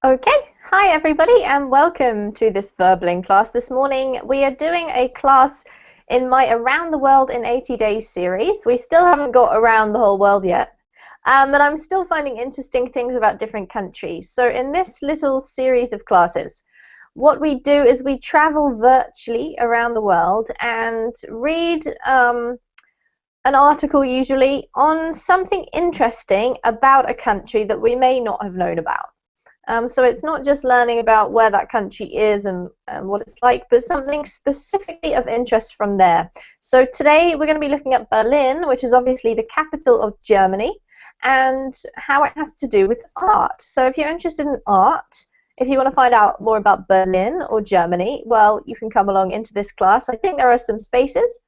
Okay, hi everybody and welcome to this Verbling class. This morning we are doing a class in my Around the World in 80 Days series. We still haven't got around the whole world yet, but I'm still finding interesting things about different countries. So in this little series of classes, what we do is we travel virtually around the world and read an article usually on something interesting about a country that we may not have known about. So it's not just learning about where that country is and what it's like, but something specifically of interest from there. So today we're going to be looking at Berlin, which is obviously the capital of Germany, and how it has to do with art. So if you're interested in art, if you want to find out more about Berlin or Germany, well, you can come along into this class. I think there are some spaces.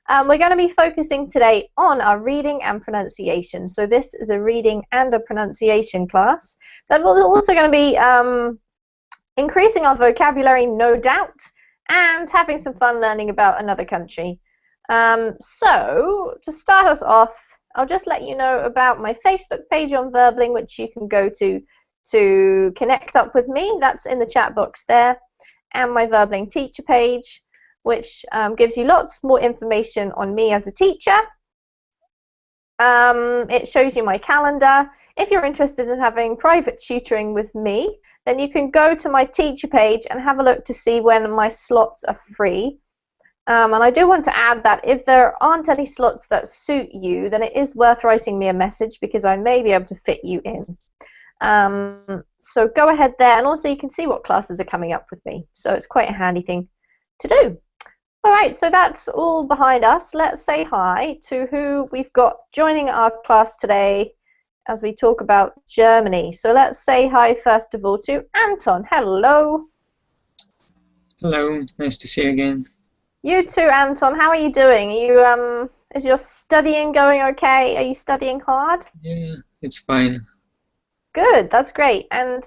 We're going to be focusing today on our reading and pronunciation. So this is a reading and a pronunciation class. That we're also going to be increasing our vocabulary, no doubt, and having some fun learning about another country. So to start us off, I'll just let you know about my Facebook page on Verbling, which you can go to connect up with me. That's in the chat box there, and my Verbling teacher page, which gives you lots more information on me as a teacher. It shows you my calendar. If you're interested in having private tutoring with me, then you can go to my teacher page and have a look to see when my slots are free. And I do want to add that if there aren't any slots that suit you, then it is worth writing me a message because I may be able to fit you in. So go ahead there, and also you can see what classes are coming up with me. So it's quite a handy thing to do. Alright, so that's all behind us. Let's say hi to who we've got joining our class today as we talk about Germany. So let's say hi first of all to Anton. Hello. Hello, nice to see you again. You too, Anton. How are you doing? Are you is your studying going okay? Are you studying hard? Yeah, it's fine. Good, that's great. And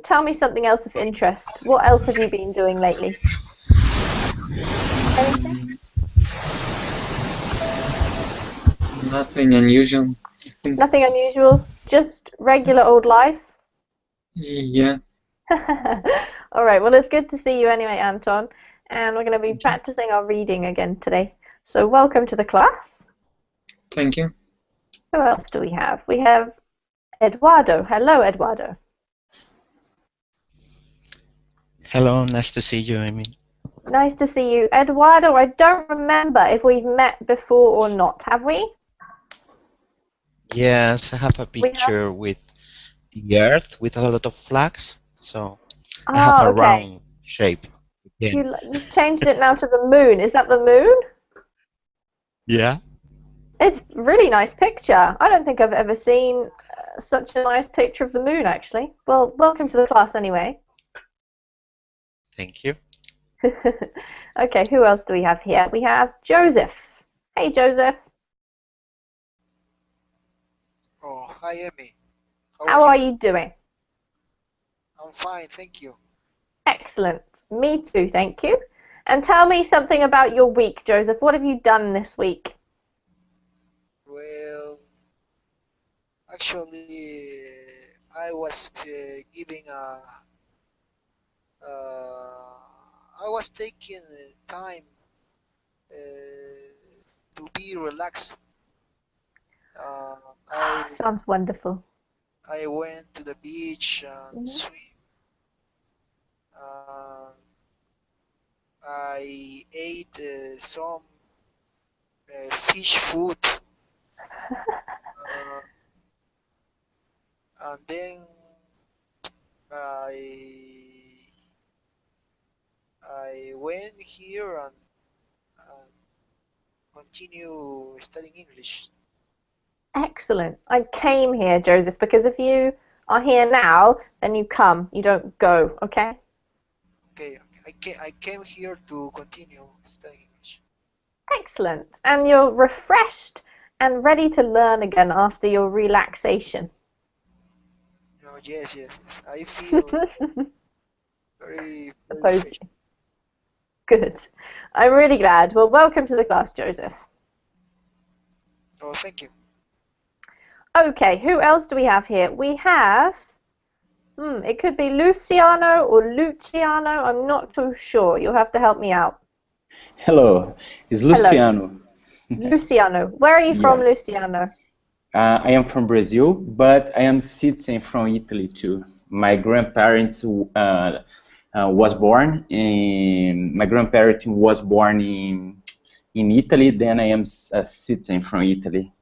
tell me something else of interest. What else have you been doing lately? Anything? Mm, Nothing unusual. I think. Nothing unusual? Just regular old life? Yeah, All right, well, it's good to see you anyway, Anton. And we're going to be thank you. practicing our reading again today. So welcome to the class. Thank you. Who else do we have? We have Eduardo. Hello, Eduardo. Hello, nice to see you, Amy. Nice to see you. Eduardo, I don't remember if we've met before or not. Have we? Yes, I have a We have? picture with the Earth with a lot of flags, so I have Oh, a okay. round shape again. You've changed it now to the moon. Is that the moon? Yeah, It's a really nice picture. I don't think I've ever seen such a nice picture of the moon, actually. Well, welcome to the class anyway. thank you. Okay, who else do we have here? We have Joseph. Hey, Joseph. Oh, hi, Emmy. How are How are you? you doing? I'm fine, thank you. Excellent. Me too, thank you. And tell me something about your week, Joseph. What have you done this week? Well, actually, I was giving I was taking time to be relaxed. Uh, I Sounds wonderful. I went to the beach and Mhm. swim. Uh, I ate some fish food, uh, and then I I went here and continue studying English. Excellent. I came here, Joseph, because if you are here now, then you come. You don't go, okay? Okay, okay. I came here to continue studying English. Excellent. And you're refreshed and ready to learn again after your relaxation. Yes, yes, yes. I feel very, very fresh. Supposedly. Good. I'm really glad. Well, welcome to the class, Joseph. Oh, thank you. Okay, who else do we have here? We have It could be Luciano or Luciano. I'm not too sure. You'll have to help me out. Hello, it's Hello. Luciano. Luciano. Where are you from, Yes. Luciano? I am from Brazil, but I am citizen from Italy too. My grandparents was born in in Italy. Then I am a citizen from Italy.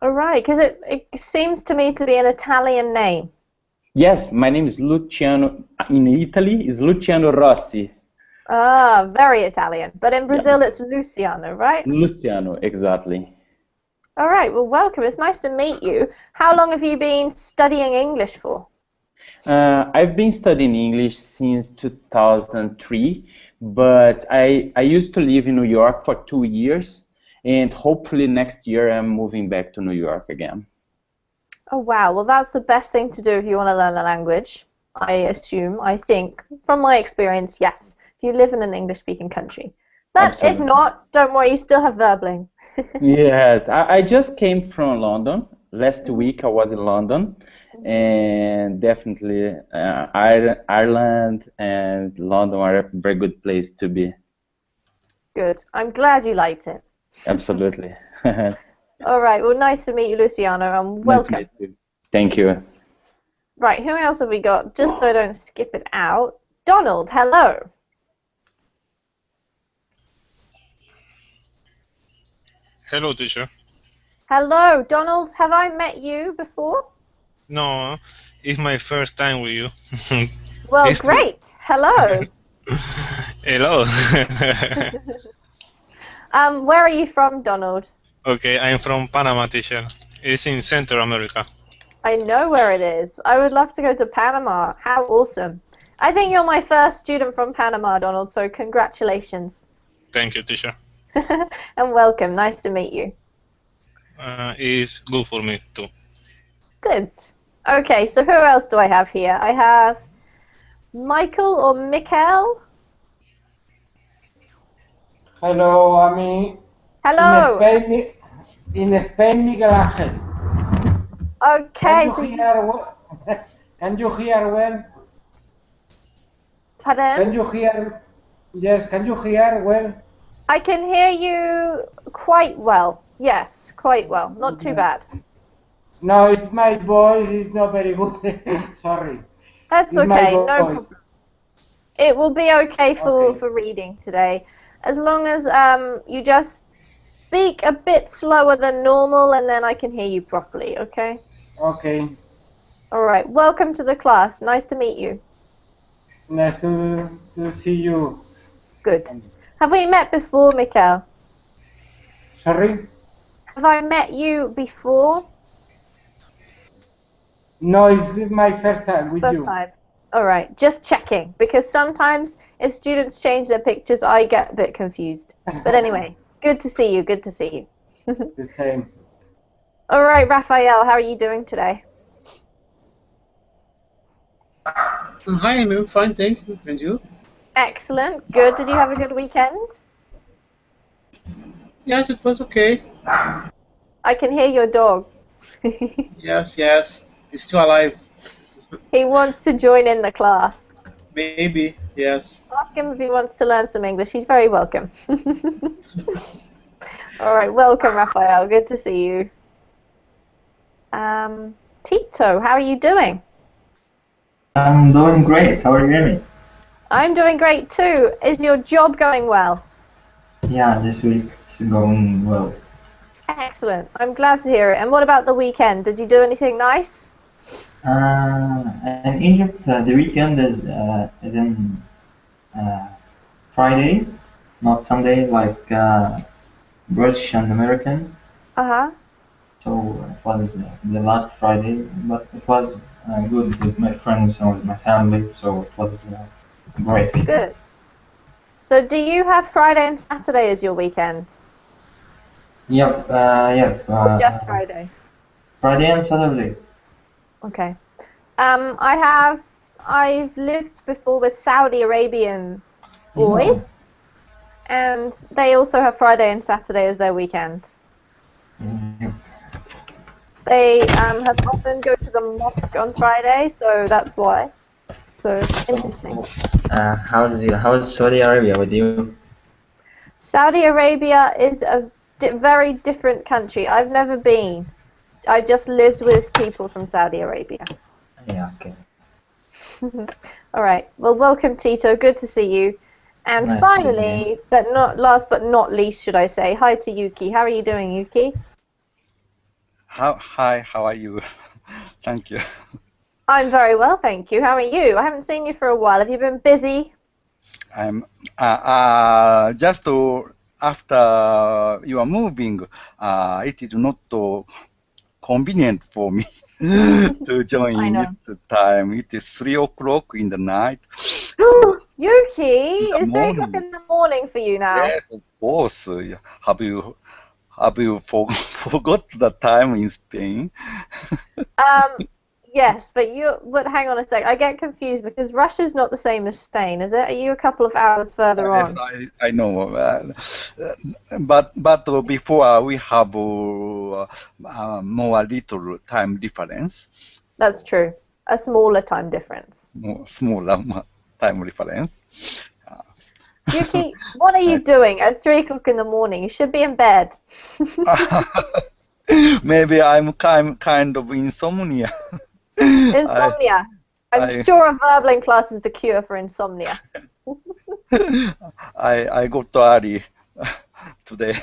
All right, because it seems to me to be an Italian name. Yes, my name is Luciano. In Italy, is Luciano Rossi. Ah, very Italian. But in Brazil, it's Luciano, right? Luciano, exactly. All right, well, welcome. It's nice to meet you. How long have you been studying English for? I've been studying English since 2003, but I used to live in New York for 2 years, and hopefully next year I'm moving back to New York again. Oh, wow. Well, that's the best thing to do if you want to learn a language, I assume, I think. From my experience, yes, if you live in an English-speaking country. But Absolutely. if not, don't worry, you still have Verbling. Yes, I just came from London. Last week I was in London, and definitely Ireland and London are a very good place to be. Good. I'm glad you liked it. Absolutely. All right, well, nice to meet you, Luciano, and Nice to welcome. meet you. Thank you. Right, who else have we got? Just so I don't skip it out. Donald, hello. Hello, teacher. Hello, Donald. Have I met you before? No, it's my first time with you. Well, It's- great. Hello. Hello. Where are you from, Donald? Okay, I'm from Panama, teacher. It's in Central America. I know where it is. I would love to go to Panama. How awesome. I think you're my first student from Panama, Donald, so congratulations. Thank you, teacher. And welcome. Nice to meet you. It's good for me too. Good. Okay, so who else do I have here? I have Michael or Mikhail. Hello, Ami. Hello. In Spain, Miguel Ángel. Okay, Can so you you, hear well? Can you hear well? pardon? Can you hear? Yes, can you hear well? I can hear you quite well. Yes, quite well. Not too bad. No, it's my voice is not very good. Sorry. That's It's my okay. No voice. problem. It will be okay for, Okay. for reading today. As long as you just speak a bit slower than normal and then I can hear you properly, okay? Okay. All right. Welcome to the class. Nice to meet you. Nice to see you. Good. Have we met before, Mikhail? Sorry? Have I met you before? No, it's my first time with First you. time. All right. Just checking, because sometimes if students change their pictures, I get a bit confused. But anyway, good to see you. Good to see you. The same. All right, Raphael, how are you doing today? Hi, I'm fine, thank you. And you? Excellent. Good. Did you have a good weekend? Yes, it was okay. I can hear your dog. Yes, yes. He's still alive. He wants to join in the class. Maybe, yes. Ask him if he wants to learn some English. He's very welcome. All right, welcome, Raphael. Good to see you. Tito, how are you doing? I'm doing great. How are you doing? I'm doing great too. Is your job going well? Yeah, this week's going well. Excellent. I'm glad to hear it. And what about the weekend? Did you do anything nice? In Egypt, the weekend is in Friday, not Sunday like British and American. Uh-huh. So it was the last Friday, but it was good with my friends and with my family, so it was a great weekend. Good. So do you have Friday and Saturday as your weekend? Yep, Or just Friday? Friday and Saturday. Okay. I've lived before with Saudi Arabian boys, and they also have Friday and Saturday as their weekend. Yep. They have often go to the mosque on Friday, so that's why. So interesting. How's Saudi Arabia with you? Saudi Arabia is a very different country. I've never been. I just lived with people from Saudi Arabia. Yeah, okay. All right. Well, welcome, Tito. Good to see you. And Nice to finally, but not last but not least, should I say, hi to Yuki. How are you doing, Yuki? Hi, how are you? Thank you. I'm very well, thank you. How are you? I haven't seen you for a while. Have you been busy? I'm just after you are moving, it is not convenient for me to join this time. It is 3 o'clock in the night. Yuki, it's 3 o'clock in the morning for you now. Yes, of course. Have you forgot the time in Spain? Yes, but hang on a sec. I get confused because Russia's not the same as Spain, is it? Are you a couple of hours further on? Yes, I know. But before we have more little time difference. That's true. A smaller time difference. Smaller time difference. Yuki, what are you doing at 3 o'clock in the morning? You should be in bed. Maybe I'm kind of insomnia. Insomnia. I'm sure a Verbling class is the cure for insomnia. I got early today.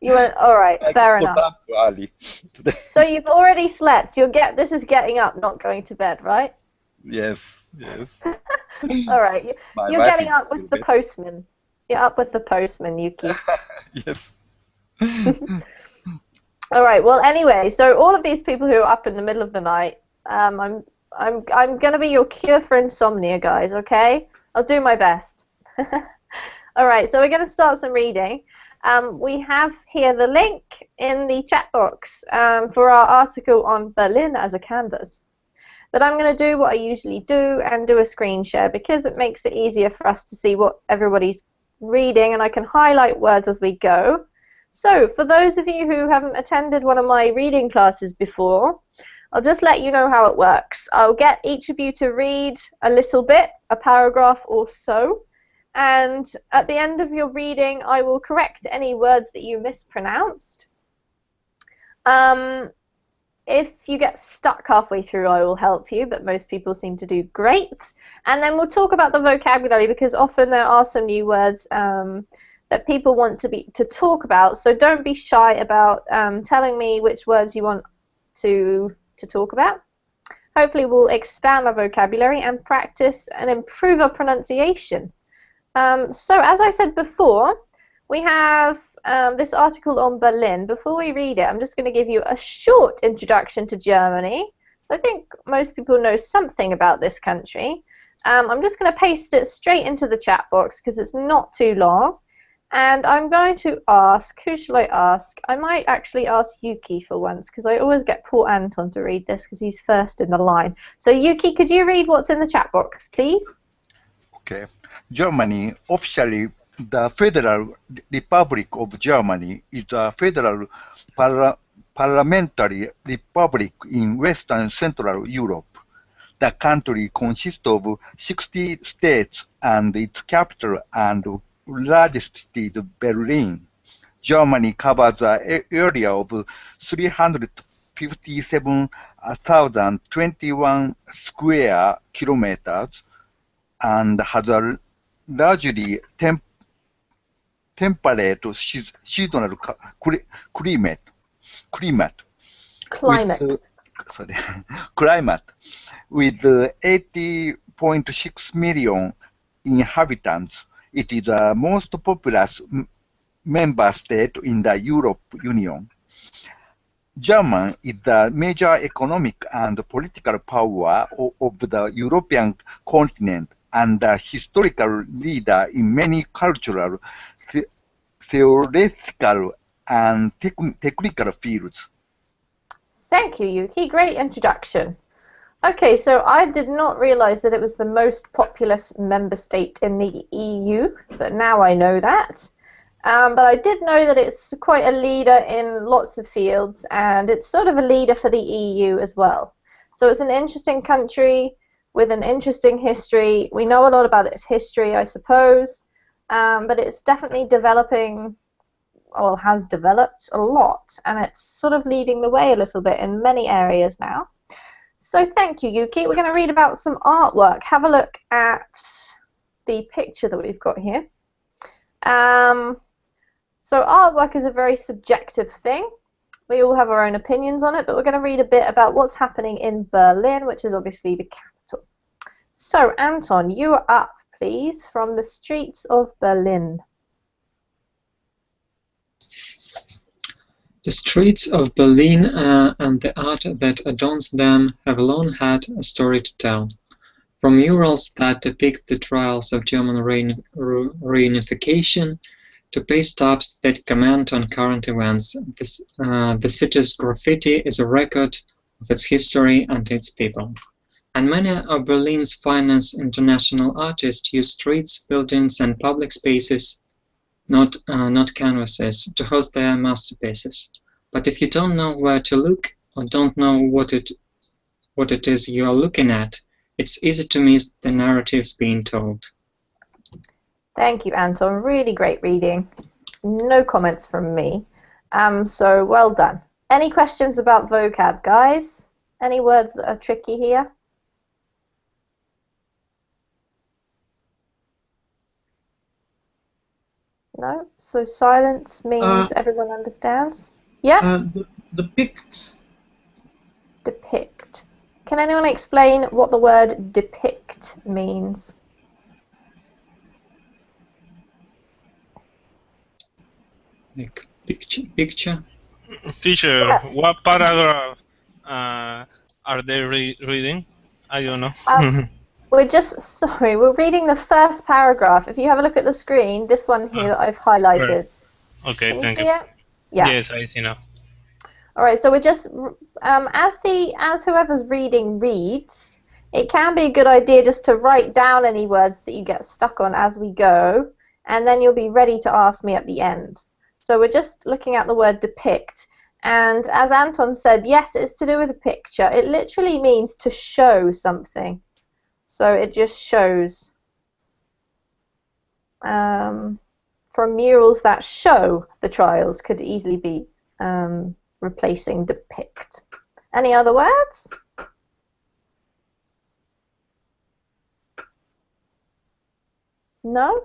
You went, all right, fair enough. I got up early today. So you've already slept. This is getting up, not going to bed, right? Yes. All right, you're getting up with the postman. You're up with the postman, Yuki. Yes. All right. Well, anyway, so all of these people who are up in the middle of the night, I'm gonna be your cure for insomnia, guys. Okay, I'll do my best. All right. So we're gonna start some reading. We have here the link in the chat box for our article on Berlin as a canvas. But I'm going to do what I usually do and do a screen share because it makes it easier for us to see what everybody's reading, and I can highlight words as we go. So for those of you who haven't attended one of my reading classes before, I'll just let you know how it works. I'll get each of you to read a little bit, a paragraph or so, and at the end of your reading I will correct any words that you mispronounced. If you get stuck halfway through, I will help you, but most people seem to do great. And then we'll talk about the vocabulary because often there are some new words that people want to talk about. So don't be shy about telling me which words you want to talk about. Hopefully we'll expand our vocabulary and practice and improve our pronunciation. So as I said before, we have this article on Berlin. Before we read it, I'm just going to give you a short introduction to Germany. I think most people know something about this country. I'm just going to paste it straight into the chat box because it's not too long. And I'm going to ask, who shall I ask? I might actually ask Yuki for once because I always get poor Anton to read this because he's first in the line. So Yuki, could you read what's in the chat box, please? Okay. Germany, officially the Federal Republic of Germany, is a federal parliamentary republic in Western Central Europe. The country consists of 60 states and its capital and largest city is Berlin. Germany covers an area of 357,021 square kilometers and has a largely temperate seasonal climate with 80.6 million inhabitants. It is the most populous member state in the European Union. Germany is the major economic and political power of the European continent and a historical leader in many cultural, theoretical, and technical fields. Thank you, Yuki. Great introduction. Okay, so I did not realize that it was the most populous member state in the EU, but now I know that. But I did know that it's quite a leader in lots of fields, and it's sort of a leader for the EU as well. So it's an interesting country with an interesting history. We know a lot about its history, I suppose, but it's definitely developing, or has developed a lot, and it's sort of leading the way a little bit in many areas now. So thank you, Yuki. We're going to read about some artwork. Have a look at the picture that we've got here. So artwork is a very subjective thing. We all have our own opinions on it, but we're going to read a bit about what's happening in Berlin, which is obviously the capital. So Anton, you are up, please, from the streets of Berlin. The streets of Berlin and the art that adorns them have long had a story to tell. From murals that depict the trials of German reunification to paste tops that comment on current events, the city's graffiti is a record of its history and its people. And many of Berlin's finest international artists use streets, buildings, and public spaces, not canvases, to host their masterpieces. But if you don't know where to look, or don't know what it is you are looking at, it's easy to miss the narratives being told. Thank you, Anton. Really great reading. No comments from me. So well done. Any questions about vocab, guys? Any words that are tricky here? No? So silence means everyone understands? Yeah? Depict. Depict. Can anyone explain what the word depict means? Like picture. Teacher, Yeah. what paragraph are they reading? I don't know. We're reading the first paragraph. If you have a look at the screen, this one here that I've highlighted. Okay, Can thank see you. it? Yeah. Yes, I see now. All right, so we're just as whoever's reading reads, it can be a good idea just to write down any words that you get stuck on as we go, and then you'll be ready to ask me at the end. So we're just looking at the word depict, and as Anton said, yes, it's to do with a picture. It literally means to show something. So it just shows. From murals that show the trials could easily be replacing depict. Any other words? No?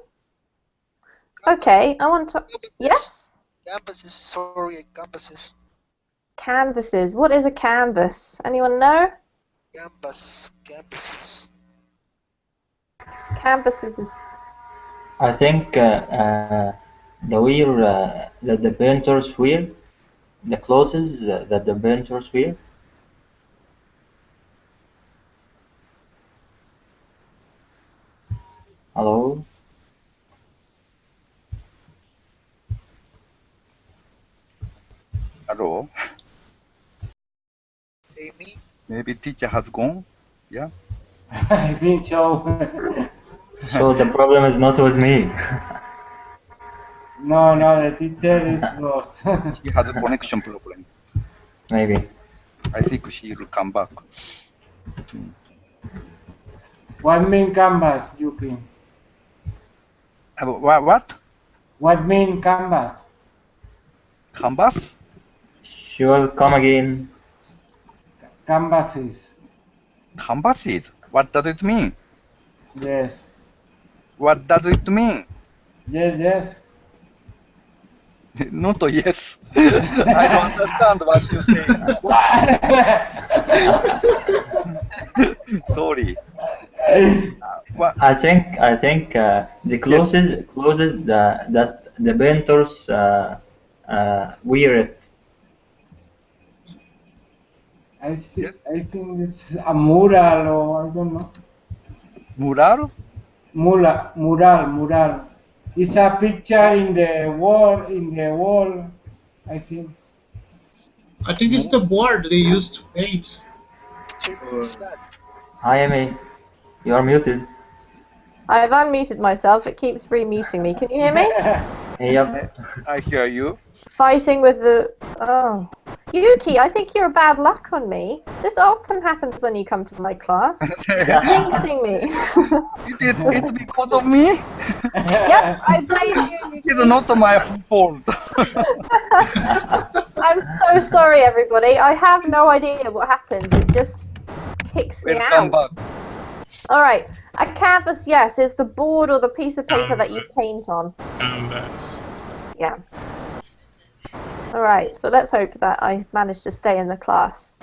Okay, I want to... Yes? Campuses, sorry, campuses. Canvases. What is a canvas? Anyone know? Campuses. Canvases is... I think the wear that the painters wear, the clothes that the painters wear. Hello? Hello? Amy? Maybe teacher has gone? Yeah? I think so. So the problem is not with me. No, the teacher is lost. She has a connection problem. Maybe. I think she will come back. What mean canvas, Yuki? What? What mean canvas? Canvas? She will come again. Canvases. Canvases? What does it mean? Yes. What does it mean? Yes. Not yes. I don't understand what you say. Sorry. What? I think the clothes that the painters wear it. I think it's a mural or I don't know. Mural? Mural. It's a picture in the wall, I think. I think it's the board they used to paint. Hi, Amy. You are muted. I've unmuted myself. It keeps re-muting me. Can you hear me? Yep. I hear you. Fighting with the... Oh. Yuki, I think you're a bad luck on me. This often happens when you come to my class. Jinxing me. It's because of me? Yep, I blame you, Yuki. It's not my fault. I'm so sorry, everybody. I have no idea what happens. It just kicks me Welcome out. back. All right. A canvas, yes, is the board or the piece of paper that you paint on. Canvas. Yeah. All right. So let's hope that I manage to stay in the class.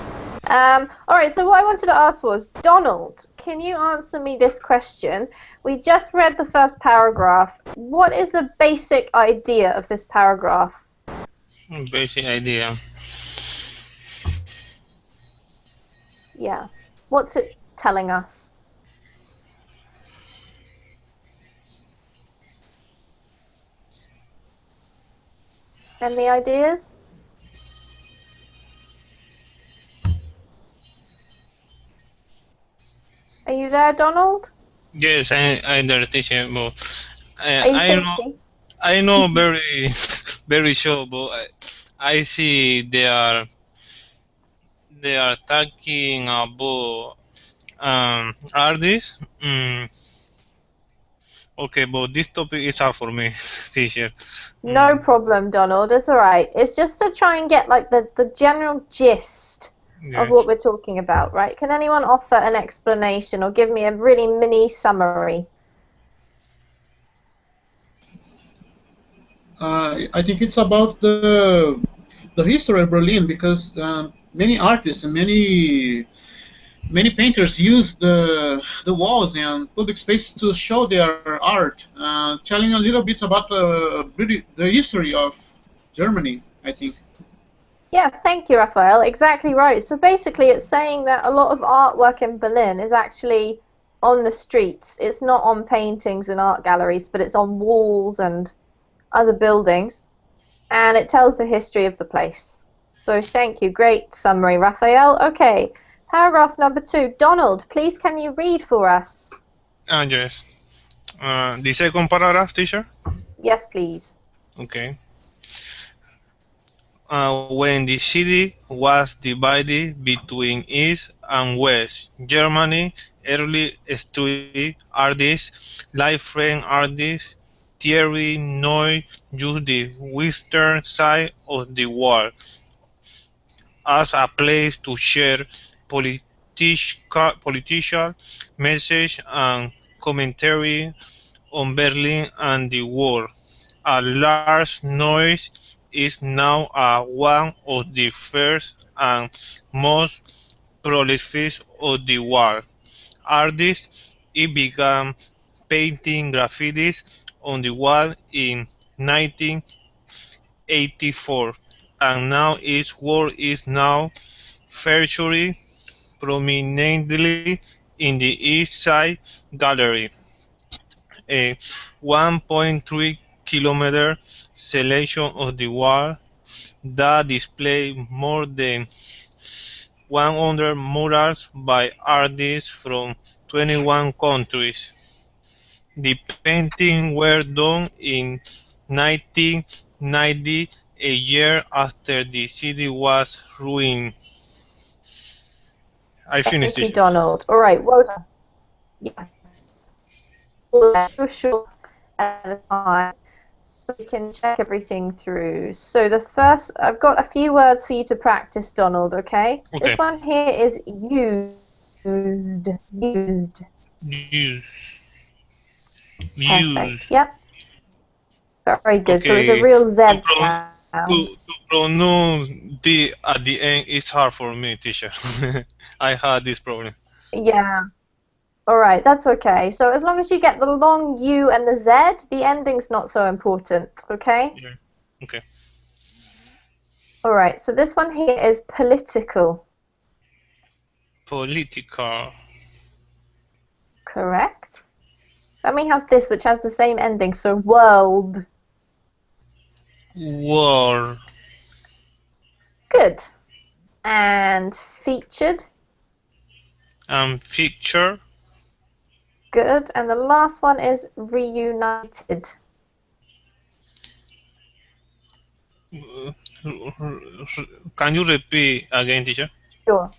All right. So what I wanted to ask was, Donald, can you answer me this question? We just read the first paragraph. What is the basic idea of this paragraph? Basic idea. Yeah. What's it telling us? Any ideas? Are you there, Donald? Yes, I'm the teacher, but Are you I know thinking? I know very very short, but I see they are talking about artists. Okay, but this topic is hard for me, teacher. No problem, Donald. It's all right. It's just to try and get like the general gist of Yes. what we're talking about, right? Can anyone offer an explanation or give me a really mini summary? I think it's about the history of Berlin, because many artists and many painters use the walls and public space to show their art, telling a little bit about the history of Germany, I think. Yeah, thank you, Raphael. Exactly right. So basically, it's saying that a lot of artwork in Berlin is actually on the streets. It's not on paintings and art galleries, but it's on walls and other buildings, and it tells the history of the place. So thank you. Great summary, Raphael. Okay, paragraph number 2. Donald, please can you read for us? Yes. The second paragraph, teacher. Yes, please. Okay. When the city was divided between East and West Germany, early street artists like French artist Thierry Noy used the western side of the wall as a place to share political message and commentary on Berlin and the world. A large noise is now one of the first and most prolific of the world. Artists it began painting graffitis on the wall in 1984, and now its work is now featured prominently in the East Side Gallery, a 1.3 kilometer selection of the wall that display more than 100 murals by artists from 21 countries. The paintings were done in 1990, a year after the city was ruined. I finished, Thank you, teacher. Donald. All right, well done. Yeah. So short at a time, so we can check everything through. So the first, I've got a few words for you to practice, Donald, okay? Okay. This one here is used. Use. Perfect. Yep. Very good. So it's a Okay. real Z To sound. pronounce the at the end is hard for me, teacher. I had this problem. Yeah. All right, that's okay. So as long as you get the long U and the Z, the ending's not so important, okay? Yeah. Okay. All right, so this one here is political. Political. Correct. Then we have this, which has the same ending, so world. War. Good. And featured. Feature. Good. And the last one is reunited. Can you repeat again, teacher? Sure.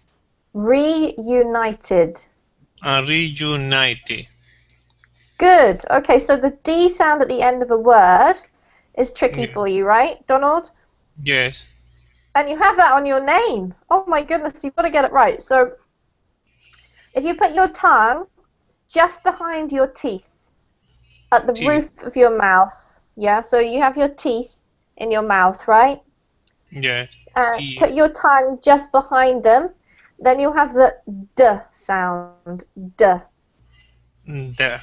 Reunited. Reunited. Good. Okay, so the D sound at the end of a word is tricky for you, right, Donald? Yes. And you have that on your name. Oh my goodness, you've got to get it right. So if you put your tongue just behind your teeth, at the roof of your mouth, yeah, so you have your teeth in your mouth, right? Yes. Put your tongue just behind them, then you'll have the D sound, D. There.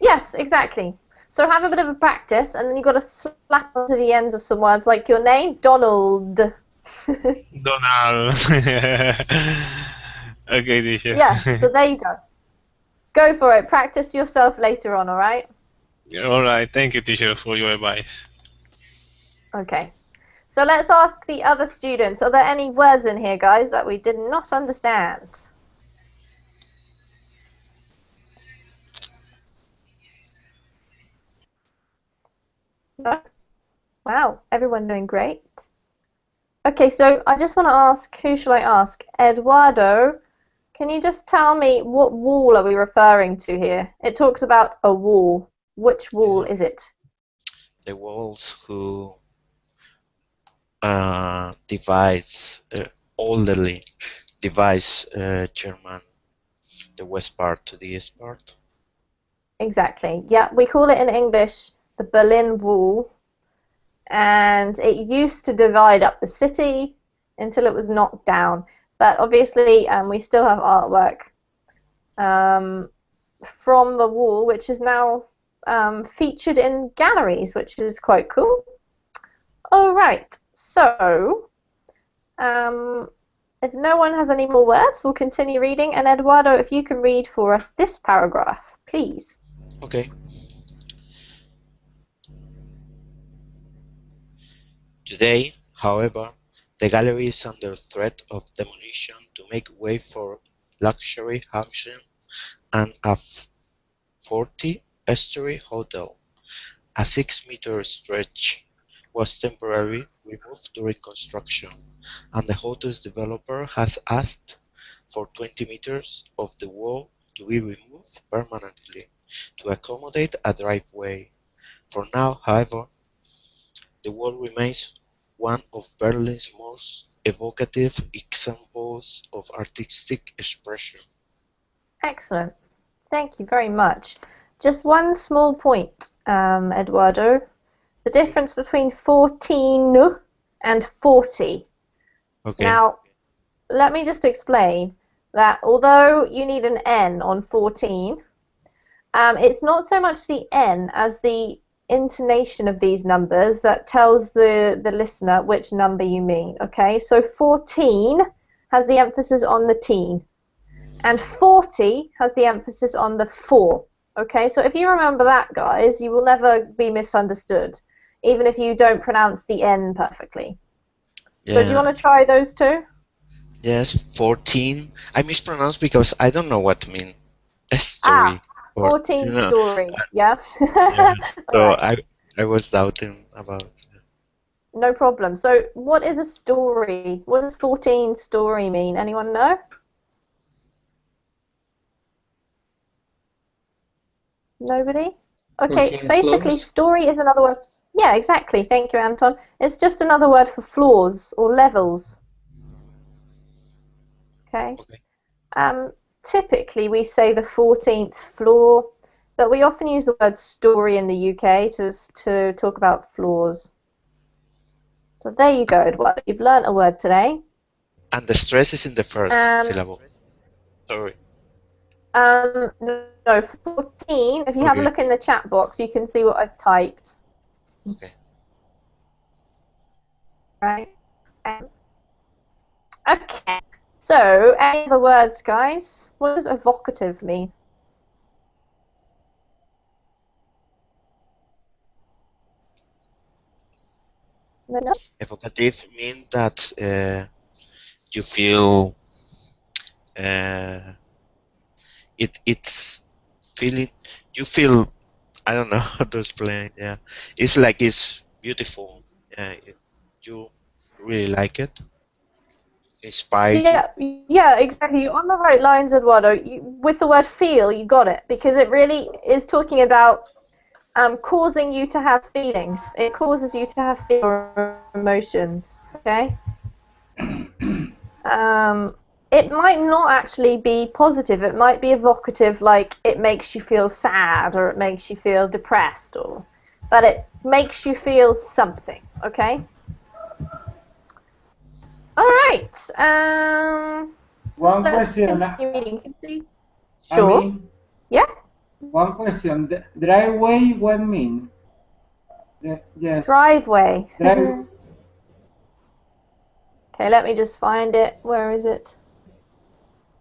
Yes, exactly. So have a bit of a practice, and then you've got to slap onto the ends of some words, like your name, Donald. Donald. Okay, teacher. Yeah, so there you go. Go for it. Practice yourself later on, all right? All right. Thank you, teacher, for your advice. Okay. So let's ask the other students. Are there any words in here, guys, that we did not understand? No? Wow, everyone doing great. Okay, so I just want to ask, who shall I ask? Eduardo, can you just tell me what wall are we referring to here? It talks about a wall. Which wall is it? The walls who divides orderly divides German, the west part to the east part. Exactly. Yeah, we call it in English the Berlin Wall, and it used to divide up the city until it was knocked down. But obviously, we still have artwork from the wall, which is now featured in galleries, which is quite cool. All right, so if no one has any more words, we'll continue reading. And Eduardo, if you can read for us this paragraph, please. Okay. Today, however, the gallery is under threat of demolition to make way for luxury housing and a 40-story hotel. A 6-meter stretch was temporarily removed during construction, and the hotel's developer has asked for 20 meters of the wall to be removed permanently to accommodate a driveway. For now, however, the wall remains one of Berlin's most evocative examples of artistic expression. Excellent. Thank you very much. Just one small point, Eduardo. The difference between 14 and 40. Okay. Now, let me just explain that although you need an N on 14, it's not so much the N as the intonation of these numbers that tells the listener which number you mean, okay? So 14 has the emphasis on the teen, and 40 has the emphasis on the 4, okay? So if you remember that, guys, you will never be misunderstood, even if you don't pronounce the N perfectly. Yeah. So do you want to try those two? Yes, 14. I mispronounced because I don't know what to mean. Story. 14 story, yeah? Yeah. So Right. I was doubting about it. No problem. So what is a story? What does 14 story mean? Anyone know? Nobody? Okay, 14 basically floors? story is another word. Yeah, exactly. Thank you, Anton. It's just another word for floors or levels. Okay. Typically we say the 14th floor, but we often use the word story in the UK to talk about floors. So there you go, Edward. You've learnt a word today. And the stress is in the first syllable. Sorry. No, 14, if you have a look in the chat box, you can see what I've typed. Okay. Right. Okay. So, any other words, guys? What does evocative mean? No? Evocative means that you feel it's feeling, you feel, I don't know how to explain. Yeah, it's like it's beautiful. You really like it? Inspired you? Yeah, yeah, exactly. You're on the right lines, Eduardo. With the word feel, you got it, because it really is talking about causing you to have feelings. It causes you to have feelings or emotions, okay? It might not actually be positive. It might be evocative, like it makes you feel sad or it makes you feel depressed, but it makes you feel something, okay? All right. One Let's question. continue reading. I Sure. mean, Yeah. one question. Driveway, what mean? Yes. Driveway. Drive. Okay, let me just find it. Where is it?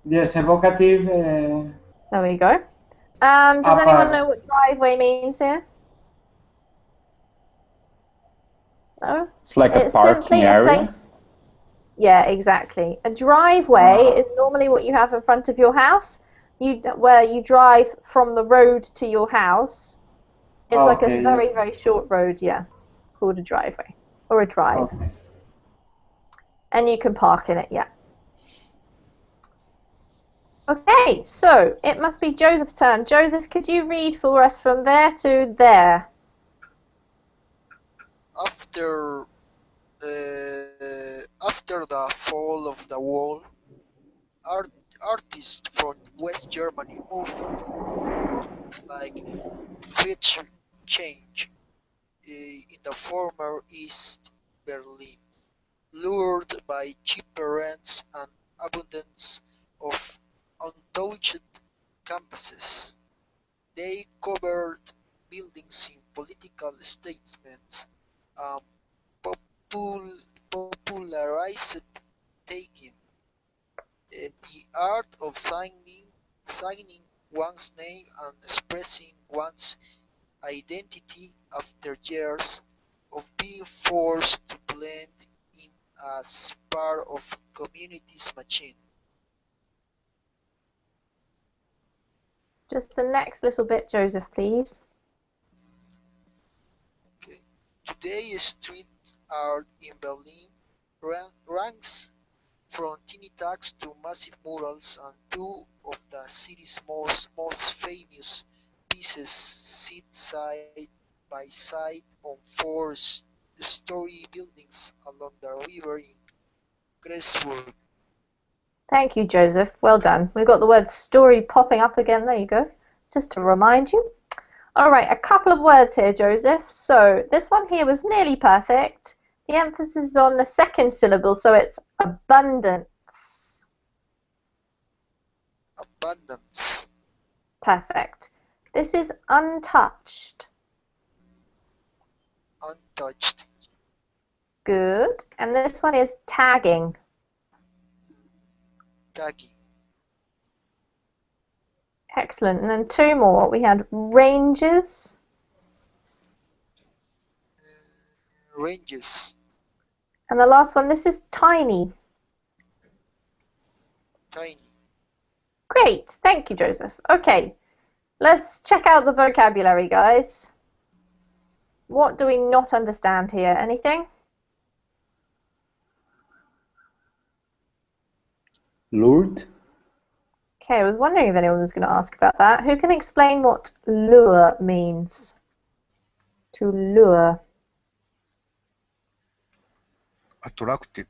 Yes, evocative. There we go. Does anyone know Apart. what driveway means here? No? It's like a It's parking simply a area. place. Yeah, exactly. A driveway is normally what you have in front of your house. Where you drive from the road to your house. It's like a Okay, very, yes. very short road, yeah, called a driveway or a drive. Okay. And you can park in it, yeah. Okay, so it must be Joseph's turn. Joseph, could you read for us from there to there? After the fall of the wall, artists from West Germany moved to like which change in the former East Berlin, lured by cheaper rents and abundance of untouched campuses. They covered buildings in political statements and popularized taking the art of signing one's name and expressing one's identity after years of being forced to blend in as part of community's machine. Just the next little bit, Joseph, please. Okay. Today, street art in Berlin ranks from tiny tags to massive murals, and two of the city's most famous pieces sit side by side on four-story buildings along the river in Gressburg. Thank you, Joseph. Well done. We've got the word story popping up again. There you go. Just to remind you. All right, a couple of words here, Joseph. So this one here was nearly perfect. The emphasis is on the second syllable, so it's abundance. Abundance. Perfect. This is untouched. Untouched. Good. And this one is tagging. Tagging. Excellent. And then two more. We had ranges. Ranges. And the last one, this is tiny. Tiny. Great. Thank you, Joseph. Okay. Let's check out the vocabulary, guys. What do we not understand here? Anything? Lured. Okay, I was wondering if anyone was going to ask about that. Who can explain what lure means? To lure. Attracted.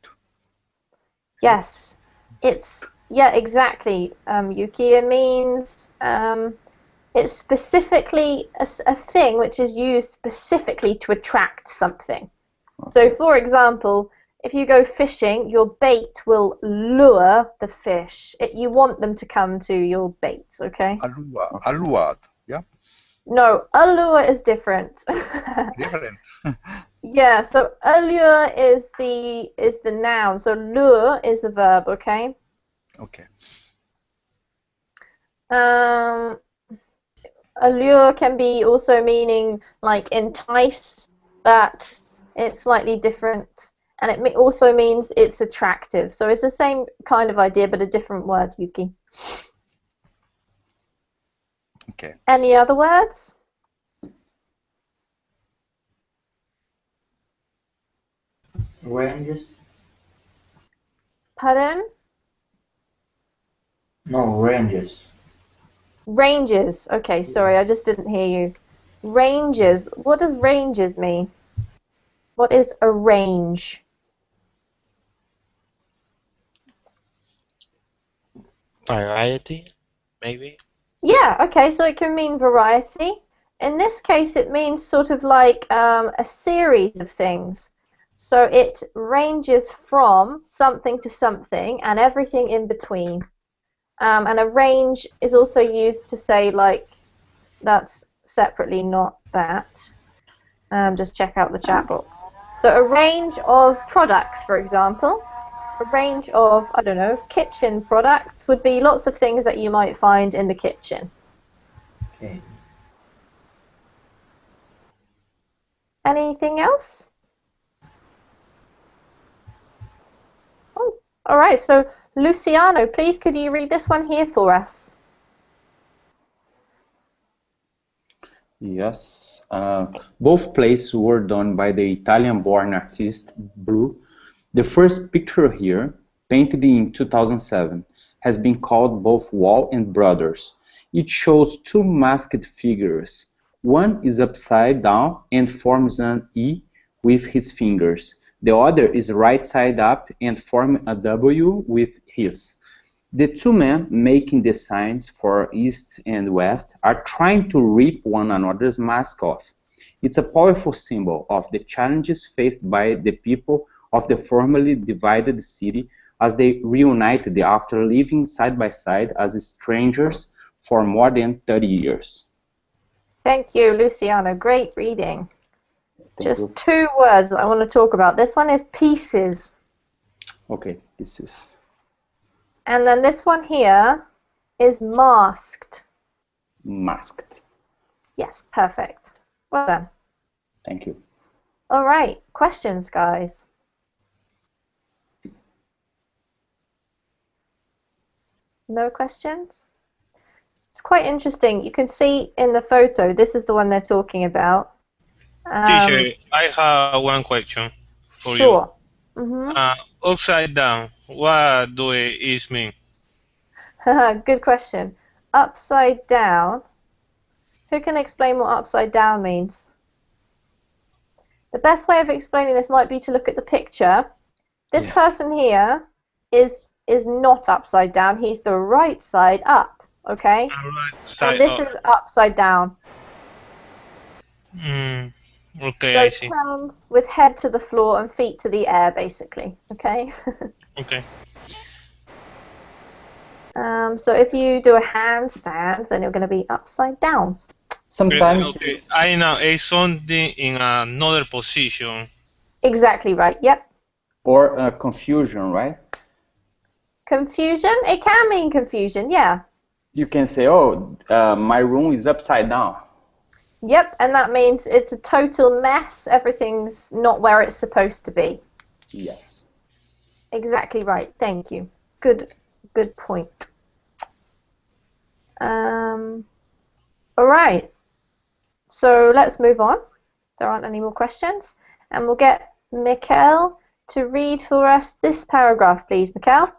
Yes. It's, yeah, exactly, Yuki. It means it's specifically a thing which is used specifically to attract something. Okay. So, for example, if you go fishing, your bait will lure the fish. You want them to come to your bait, okay? Allured, yeah? No, allure is different. Different. Yeah, so allure is the noun, so lure is the verb, okay? Okay. Allure can be also meaning like entice, but it's slightly different. And it also means it's attractive. So it's the same kind of idea, but a different word, Yuki. Okay. Any other words? Ranges? Pardon? No, ranges. Ranges. Okay, sorry, I just didn't hear you. Ranges. What does ranges mean? What is a range? Variety, maybe? Yeah, okay, so it can mean variety. In this case, it means sort of like a series of things. So it ranges from something to something and everything in between. And a range is also used to say, like, that's separately, not that. Just check out the chat box. So a range of products, for example, a range of, I don't know, kitchen products would be lots of things that you might find in the kitchen. Okay. Anything else? Oh, all right, so Luciano, please could you read this one here for us? Yes. Both plays were done by the Italian-born artist Bru. The first picture here, painted in 2007, has been called both Wall and Brothers. It shows two masked figures. One is upside down and forms an E with his fingers. The other is right side up and forms a W with his. The two men making the signs for East and West are trying to rip one another's mask off. It's a powerful symbol of the challenges faced by the people of the formerly divided city as they reunited after living side by side as strangers for more than 30 years. Thank you, Luciano. Great reading. Thank Just you. two words that I want to talk about. This one is pieces. Okay, this is And then this one here is masked. masked. Yes, perfect. Well done. Thank you. All right, questions, guys. No questions? It's quite interesting. You can see in the photo, this is the one they're talking about. Teacher, I have one question for Sure. you. Mm-hmm. Upside down, what do it mean? Good question. Upside down. Who can explain what upside down means? The best way of explaining this might be to look at the picture. This person here is not upside down. He's the right side up, okay? Right And side this up. is upside down. Okay, So I see. hands with head to the floor and feet to the air, basically, okay? Okay. So if you do a handstand, then you're going to be upside down. Sometimes Okay. I know it's something in another position. Exactly right, yep. or confusion, right? Confusion? It can mean confusion, yeah. You can say, oh, my room is upside down. Yep, and that means it's a total mess. Everything's not where it's supposed to be. Yes. Exactly right. Thank you. Good point. All right. So let's move on. There aren't any more questions. And we'll get Mikkel to read for us this paragraph, please. Mikkel?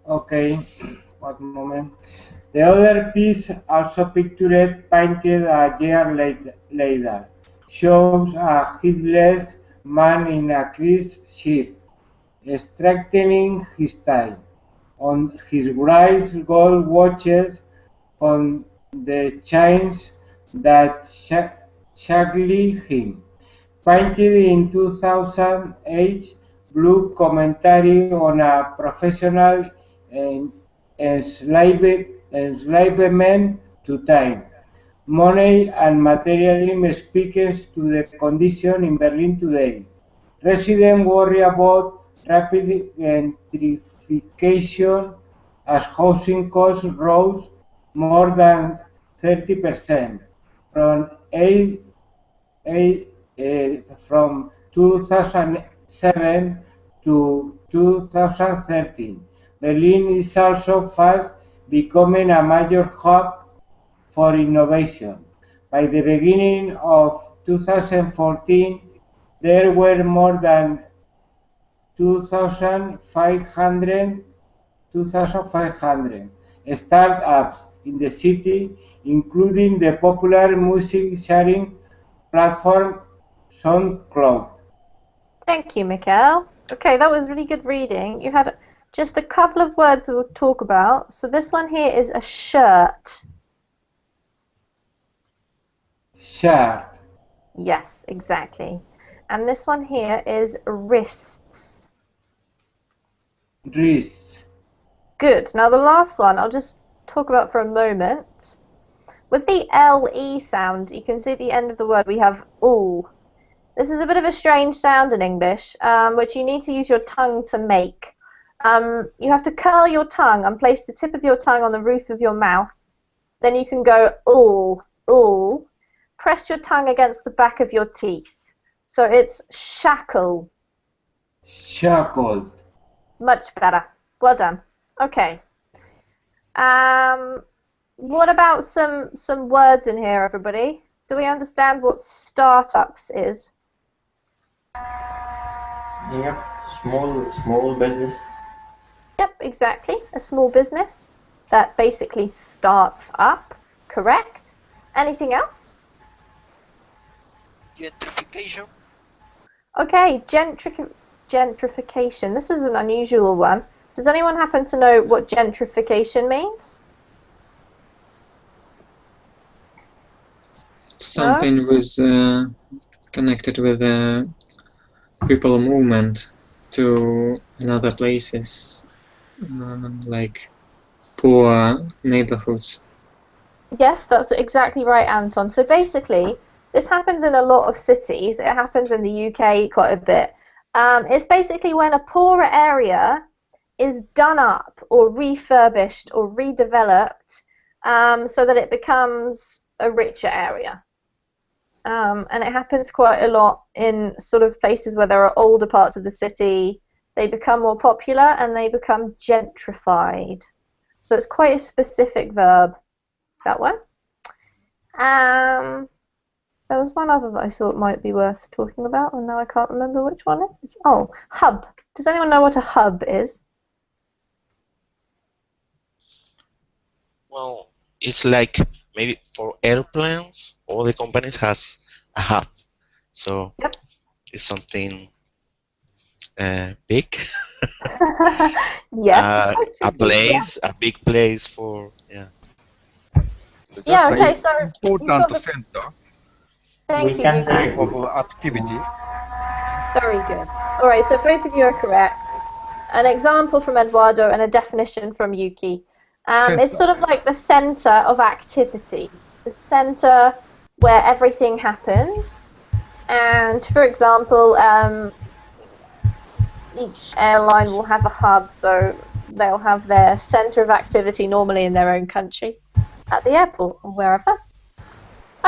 Okay, one moment. The other piece, also pictured, painted a year later, shows a headless man in a crisp shift, strengthening his tie. On his wrist, gold watches from the chains that shackle him. Painted in 2008, Blue commentary on a professional enslavement to time, money and materialism speaks to the condition in Berlin today. Residents worry about rapid gentrification as housing costs rose more than 30% from from 2007 to 2013. Berlin is also fast becoming a major hub for innovation. By the beginning of 2014, there were more than 2,500 startups in the city, including the popular music sharing platform SoundCloud. Thank you, Mikhail. Okay, that was really good reading. You had just a couple of words that we'll talk about. So this one here is a shirt. Shirt. Yes, exactly. And this one here is wrists. Wrists. Good. Now the last one I'll just talk about for a moment. With the LE sound, you can see at the end of the word we have ul. This is a bit of a strange sound in English, which you need to use your tongue to make. You have to curl your tongue and place the tip of your tongue on the roof of your mouth. Then you can go ul, ul. Press your tongue against the back of your teeth. So it's shackle. Shackled. Much better. Well done. Okay. What about some words in here, everybody? Do we understand what startups is? Yep, small business. Yep, exactly. A small business that basically starts up. Correct. Anything else? Gentrification. Okay, gentrification. This is an unusual one. Does anyone happen to know what gentrification means? Something was connected with people movement to another places, like poor neighborhoods. Yes, that's exactly right, Anton. So basically, this happens in a lot of cities. It happens in the UK quite a bit. It's basically when a poorer area is done up or refurbished or redeveloped so that it becomes a richer area. And it happens quite a lot in sort of places where there are older parts of the city. They become more popular and they become gentrified. So it's quite a specific verb, that one. There was one other that I thought might be worth talking about, and now I can't remember which one it is. Oh, hub. Does anyone know what a hub is? Well, it's like maybe for airplanes, all the companies has a hub. So Yep. it's something big. Yes. A place, a big place for, yeah. Yeah, okay, so you've got Important the... center Thank We you, can say Yuki. of activity. Very good. All right, so both of you are correct. An example from Eduardo and a definition from Yuki. It's sort of like the center of activity, the center where everything happens. And for example, each airline will have a hub, so they'll have their center of activity normally in their own country, at the airport or wherever.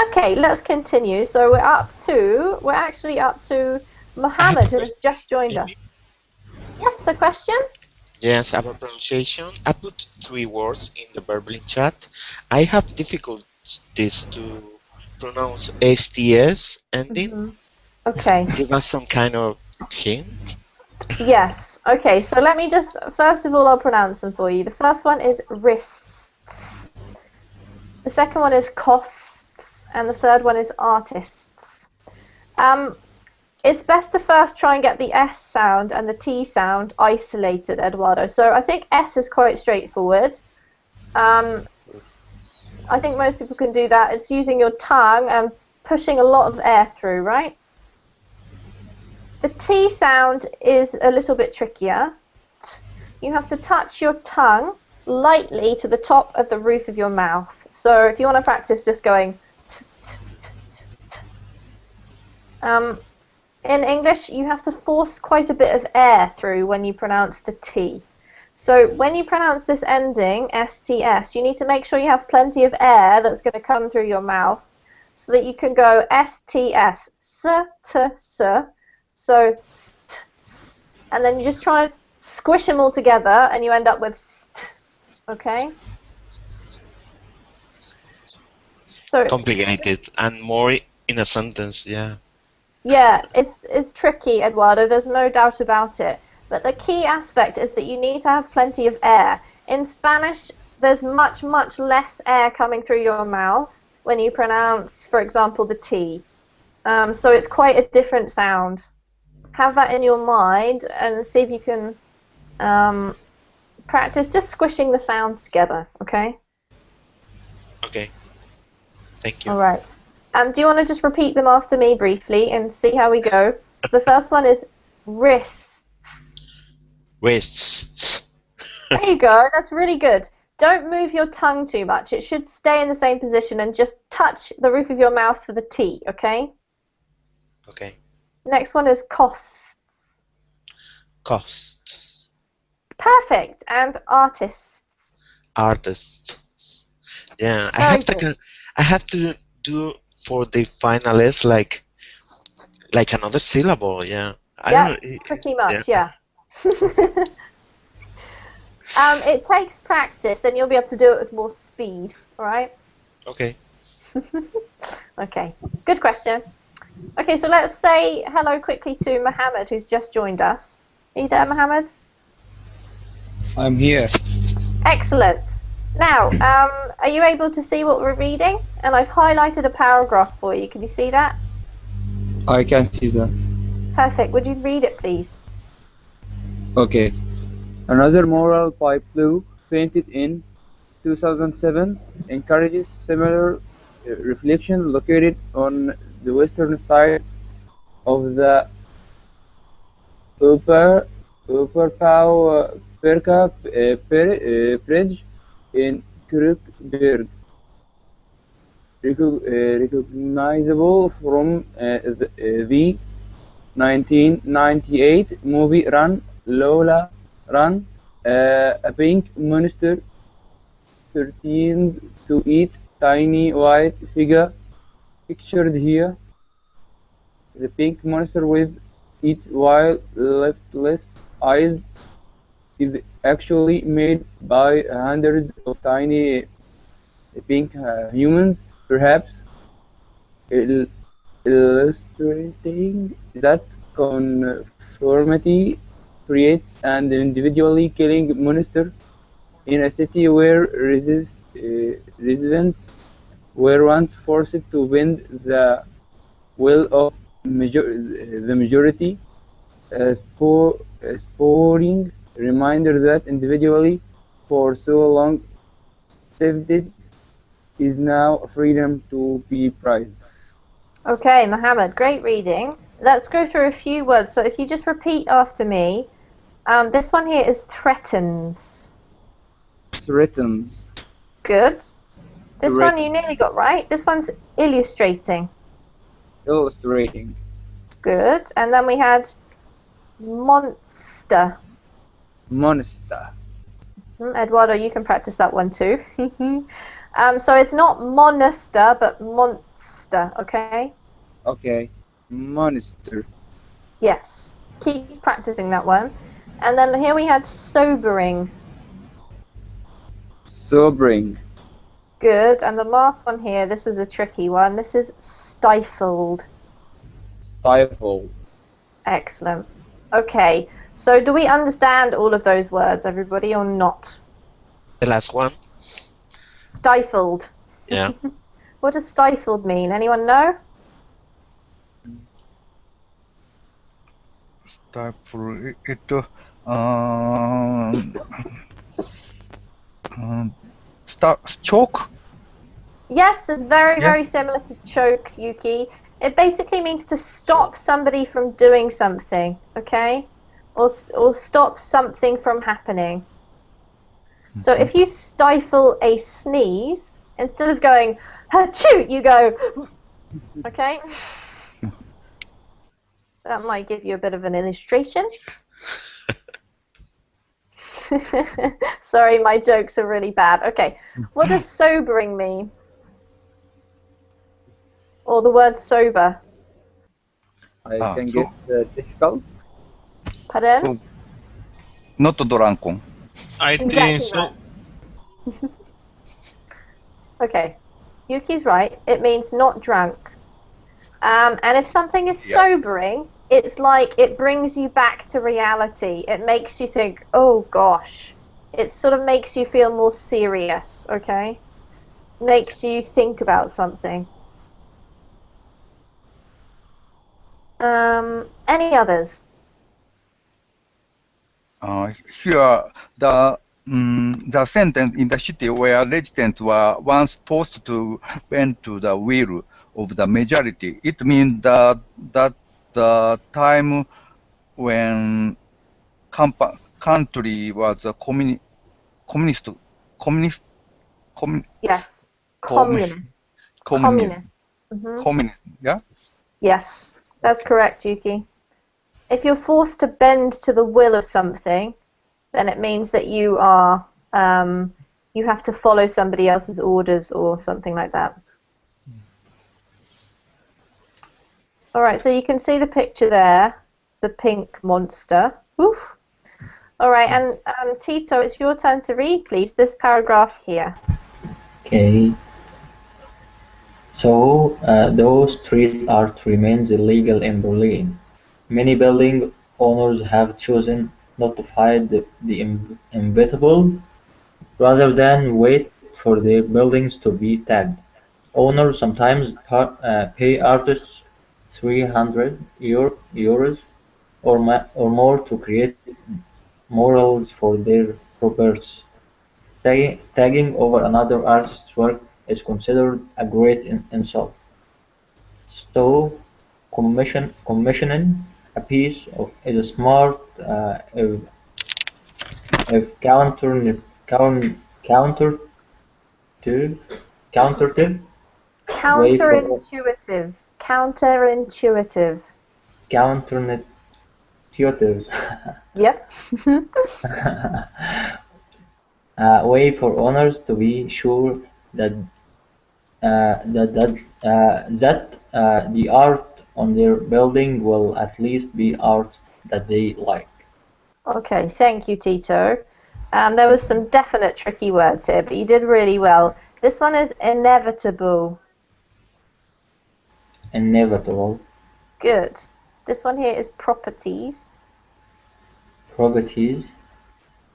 Okay, let's continue. So we're actually up to Mohammed, who has just joined us. Yes, a question? Yes, about pronunciation. I put 3 words in the Berlin chat. I have difficulties to pronounce STS ending. Okay. Give us some kind of hint. Yes. Okay, so let me just, first of all, I'll pronounce them for you. The first one is wrists. The second one is costs. And the third one is artists. It's best to first try and get the S sound and the T sound isolated, Eduardo. So I think S is quite straightforward. I think most people can do that. It's using your tongue and pushing a lot of air through, right? The T sound is a little bit trickier. You have to touch your tongue lightly to the top of the roof of your mouth. So if you want to practice just going t, t, t, t, t. In English, you have to force quite a bit of air through when you pronounce the T. So when you pronounce this ending, STS, you need to make sure you have plenty of air that's going to come through your mouth so that you can go STS, S, T, S. So, st, s, and then you just try and squish them all together and you end up with st, okay? So Complicated and more in a sentence, yeah. Yeah, it's tricky, Eduardo, there's no doubt about it. But the key aspect is that you need to have plenty of air. In Spanish, there's much, much less air coming through your mouth when you pronounce, for example, the T. So it's quite a different sound. Have that in your mind and see if you can practice just squishing the sounds together, okay? Okay. Thank you. All right. Do you want to just repeat them after me briefly and see how we go? The first one is wrists. Wrists. There you go. That's really good. Don't move your tongue too much. It should stay in the same position and just touch the roof of your mouth for the T, okay? Okay. Next one is costs. Costs. Perfect. And artists. Artists. Yeah, Very good. I have to do for the finalists like another syllable, yeah. Yeah, pretty much, yeah. It takes practice, then you'll be able to do it with more speed, alright? Okay. Okay, good question. Okay, so let's say hello quickly to Mohammed, who's just joined us. Are you there, Mohammed? I'm here. Excellent. Now, are you able to see what we're reading? And I've highlighted a paragraph for you. Can you see that? I can see that. Perfect. Would you read it, please? Okay. Another mural by Blue, painted in 2007, encourages similar reflection located on the western side of the Perka Bridge in Krukberg, recognizable from the 1998 movie Run, Lola, Run. A pink monster threatens to eat tiny white figure pictured here. The pink monster with its wild, lifeless eyes is actually made by hundreds of tiny pink humans, perhaps illustrating that conformity creates an individually killing monster in a city where residents were once forced to bend the will of the majority, sporting reminder that individually for so long saved is now a freedom to be prized. Okay, Mohammed, great reading. Let's go through a few words. So if you just repeat after me, this one here is threatens. Threatens. Good. This one you nearly got right. This one's illustrating. Illustrating. Good. And then we had monster. Monster. Eduardo, you can practice that one too. So it's not monster, but monster, okay? Okay. Monster. Yes. Keep practicing that one. And then here we had sobering. Sobering. Good. And the last one here, this was a tricky one. This is stifled. Stifled. Excellent. Okay. So do we understand all of those words, everybody, or not? The last one? Stifled. Yeah. What does stifled mean? Anyone know? Stifle it. Choke? Yes, it's very, very similar to choke, Yuki. It basically means to stop somebody from doing something, okay? Or stop something from happening. So if you stifle a sneeze, instead of going, "Achoo," you go, okay? That might give you a bit of an illustration. Sorry, my jokes are really bad. Okay, what does sobering mean? Or the word sober? I can get difficult. Pardon? Not drunken. I think so. Okay, Yuki's right. It means not drunk. And if something is Yes. sobering, it's like it brings you back to reality. It makes you think, oh gosh. It sort of makes you feel more serious, okay? Makes you think about something. Any others? Here, the sentence in the city where residents were once forced to bend to the will of the majority. It means that the time when country was a communist, communist, Yes. communist, Communist. Mm-hmm. communist, yeah? Yes, that's correct, Yuki. If you're forced to bend to the will of something, then it means that you are you have to follow somebody else's orders or something like that. All right, so you can see the picture there, the pink monster. Oof. All right, and Tito, it's your turn to read, please, this paragraph here. Okay. So, those street art remains illegal in Berlin. Many building owners have chosen not to fight the inevitable rather than wait for their buildings to be tagged. Owners sometimes pay artists 300 euros or more to create murals for their properties. Tagging over another artist's work is considered a great insult. So, commissioning a piece is a smart if counter to counteractive way for Counterintuitive. Counterintuitive. counterintuitive Yep. way for owners to be sure that the art on their building will at least be art that they like. Okay, thank you, Tito. There was some definite tricky words here, but you did really well. This one is inevitable. Inevitable. Good. This one here is properties. Properties.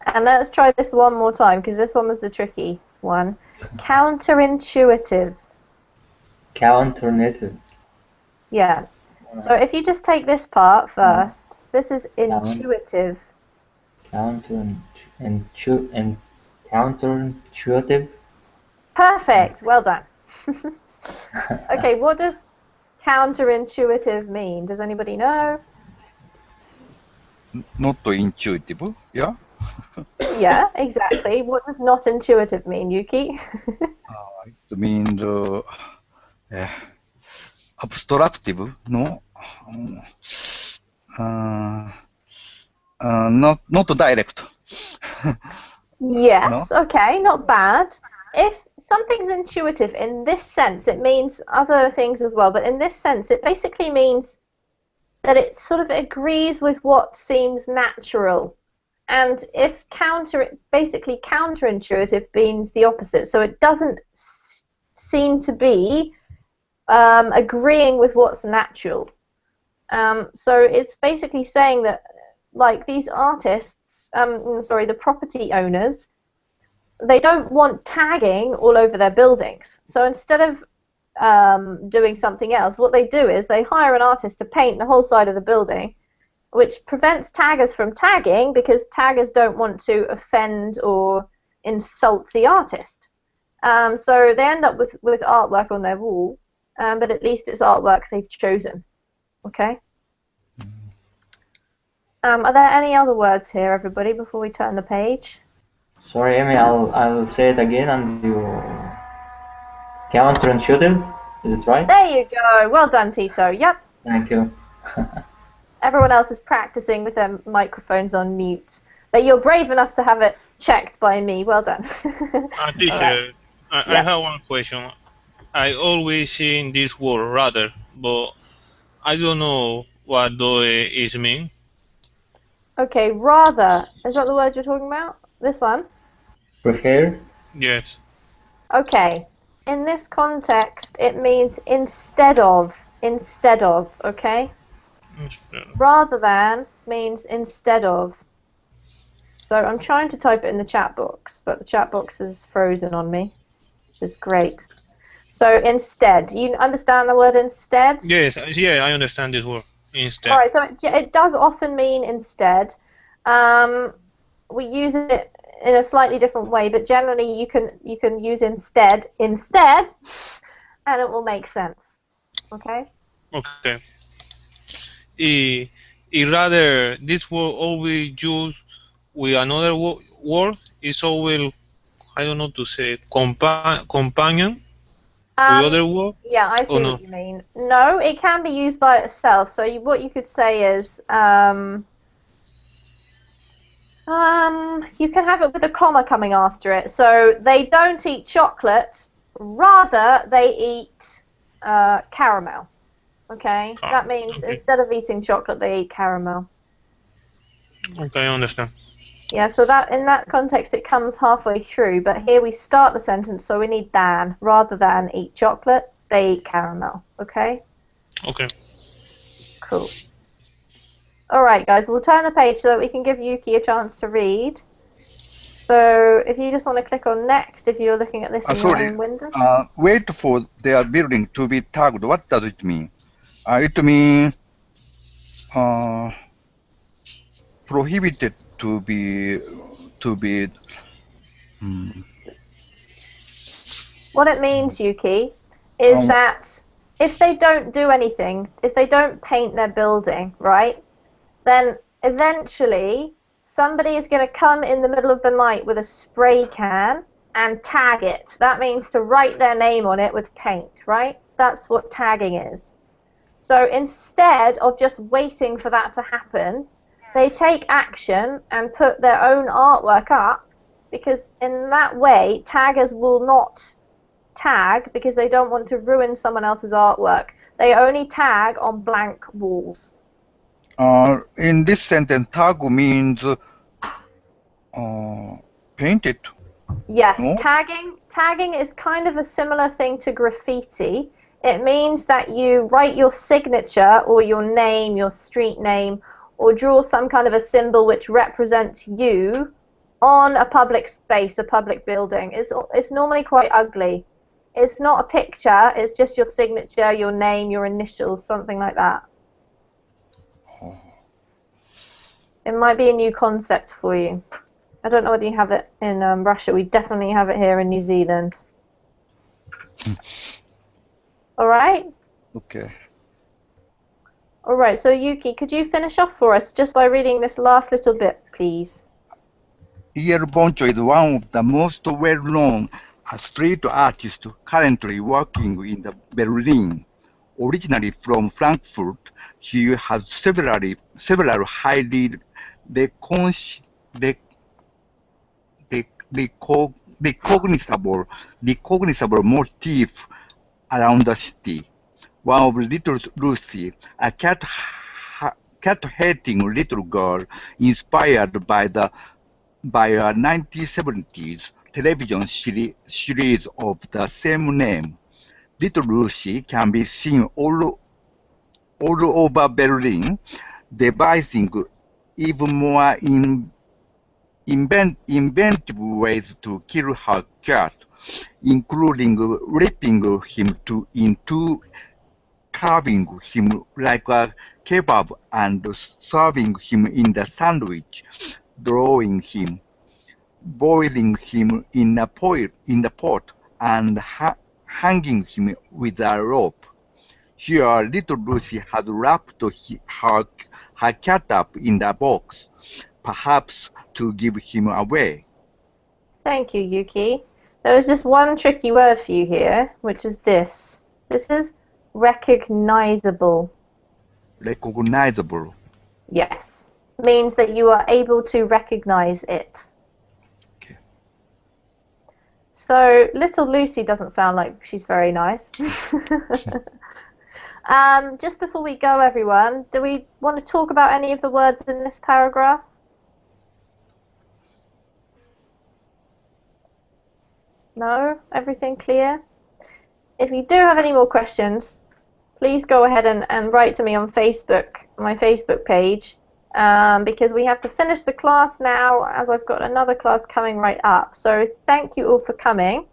And let's try this one more time, because this one was the tricky one. Counterintuitive. Counterintuitive. Yeah. So if you just take this part first, this is intuitive. Counterintuitive. Perfect. Well done. Okay, what does counterintuitive mean? Does anybody know? Not intuitive, yeah? Yeah, exactly. What does not intuitive mean, Yuki? It means abstractive, no? Not direct. Yes, okay, not bad. If something's intuitive in this sense, it means other things as well, but in this sense, it basically means that it sort of agrees with what seems natural. And if basically counterintuitive means the opposite, so it doesn't seem to be agreeing with what's natural. So it's basically saying that, like, these artists, the property owners, they don't want tagging all over their buildings. So instead of doing something else, what they do is they hire an artist to paint the whole side of the building, which prevents taggers from tagging because taggers don't want to offend or insult the artist. So they end up with artwork on their wall, but at least it's artwork they've chosen. Okay? Are there any other words here, everybody, before we turn the page? Sorry, Amy, I'll say it again, and you counterintuitive. Is it right? There you go. Well done, Tito. Yep. Thank you. Everyone else is practicing with their microphones on mute. But you're brave enough to have it checked by me. Well done. Teacher, right. I have one question. I always see this word rather, but I don't know what do it mean. Okay, rather. Is that the word you're talking about? This one? Prefer? Yes. Okay. In this context, it means instead of. instead of, okay? Rather than means instead of. So I'm trying to type it in the chat box, but the chat box is frozen on me, which is great. So instead, you understand the word instead? Yes, yeah, I understand this word. Instead. All right, so it does often mean instead. We use it in a slightly different way, but generally you can use instead, and it will make sense. Okay? Okay. Rather, this word always used with another word is always, I don't know to say, companion with other word. Yeah, I Oh see no. what you mean. No, it can be used by itself. So what you could say is, you can have it with a comma coming after it. So they don't eat chocolate, rather they eat caramel. Okay, that means Okay. instead of eating chocolate, they eat caramel. Okay, I understand. Yeah, so that in that context it comes halfway through, but here we start the sentence, so we need than. Rather than eat chocolate, they eat caramel. Okay? Okay. Cool. Alright guys, we'll turn the page so that we can give Yuki a chance to read. So if you just want to click on next if you're looking at this in your own window. Wait for their building to be tagged. What does it mean? It means prohibited to be What it means, Yuki, is that if they don't do anything, if they don't paint their building, right, then eventually somebody is going to come in the middle of the night with a spray can and tag it. That means to write their name on it with paint, right? That's what tagging is. So instead of just waiting for that to happen, they take action and put their own artwork up, because in that way taggers will not tag because they don't want to ruin someone else's artwork. They only tag on blank walls. in this sentence, tag means painted. Yes, No? tagging is kind of a similar thing to graffiti. It means that you write your signature or your name, your street name, or draw some kind of a symbol which represents you on a public space, a public building. It's normally quite ugly. It's not a picture, it's just your signature, your name, your initials, something like that. It might be a new concept for you. I don't know whether you have it in Russia. We definitely have it here in New Zealand. All right? Okay. All right, so Yuki, could you finish off for us just by reading this last little bit, please? E.L. Boncho is one of the most well-known street artists currently working in Berlin. Originally from Frankfurt, he has several highly recognizable motifs around the city. One of Little Lucy, a cat-hating little girl inspired by a 1970s television series of the same name. Little Lucy can be seen all over Berlin, devising even more inventive ways to kill her cat, including ripping him in two, carving him like a kebab, and serving him in the sandwich, drawing him, boiling him in a pot, and hanging him with a rope. Here, Little Lucy had wrapped her cat up in the box, perhaps to give him away. Thank you, Yuki. There is just one tricky word for you here, which is this. This is recognizable. Recognizable. Yes. Means that you are able to recognize it. Okay. So, Little Lucy doesn't sound like she's very nice. Just before we go, everyone, do we want to talk about any of the words in this paragraph? No? Everything clear? If you do have any more questions, please go ahead and write to me on Facebook, my Facebook page, because we have to finish the class now, as I've got another class coming right up. So thank you all for coming.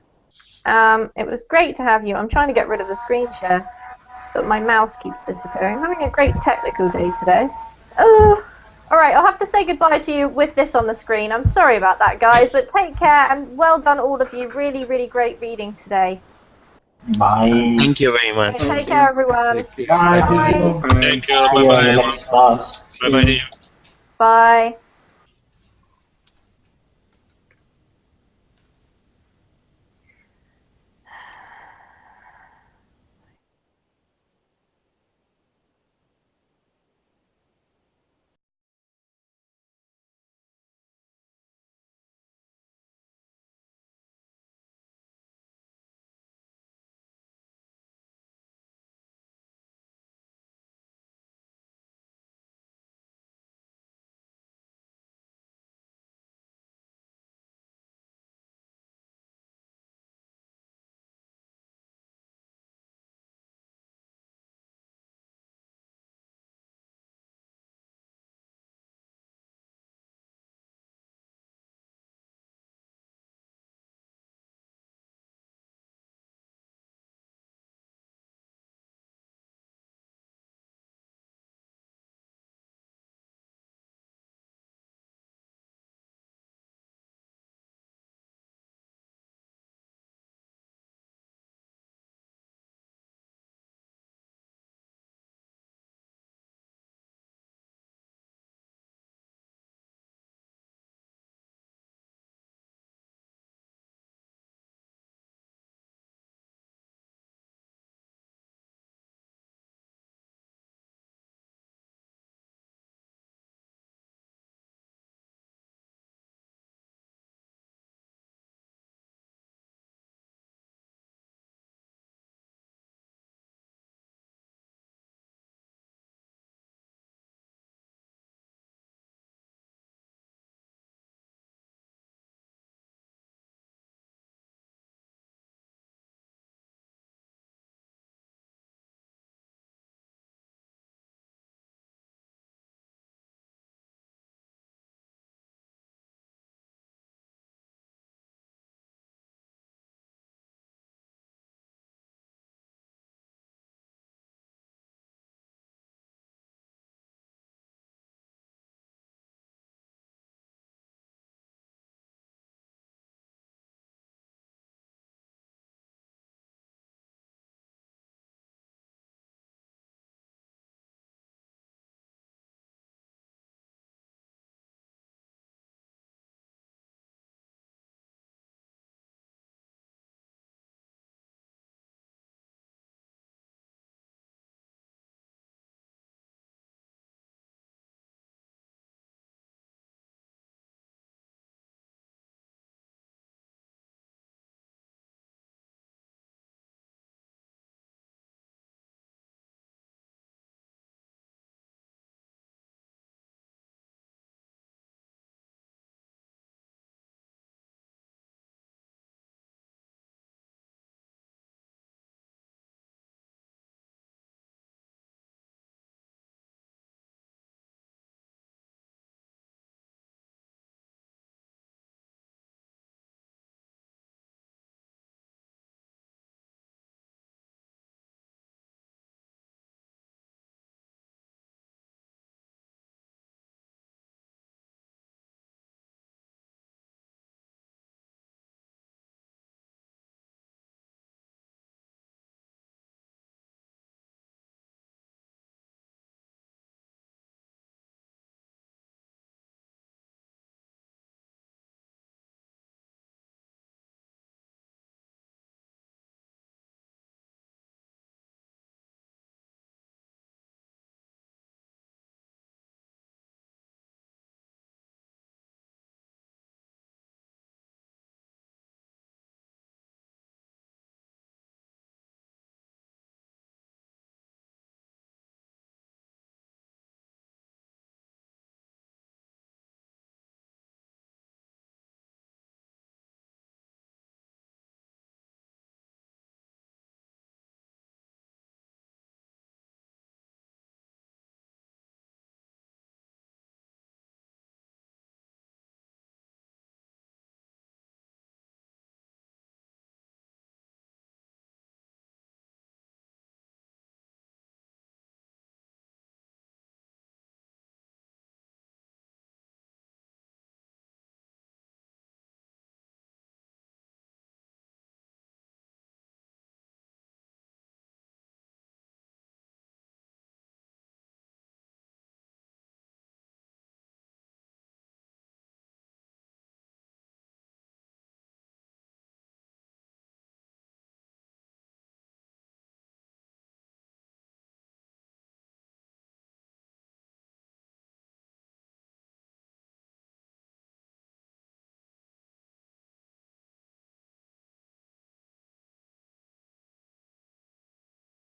It was great to have you. I'm trying to get rid of the screen share, but my mouse keeps disappearing. I'm having a great technical day today. Oh. Alright, I'll have to say goodbye to you with this on the screen. I'm sorry about that, guys, but take care, and well done all of you. Really, really great reading today. Bye. Thank you very much. Take care, everyone. Bye. Thank you. See you in the Bye-bye. next class. Bye-bye. Bye.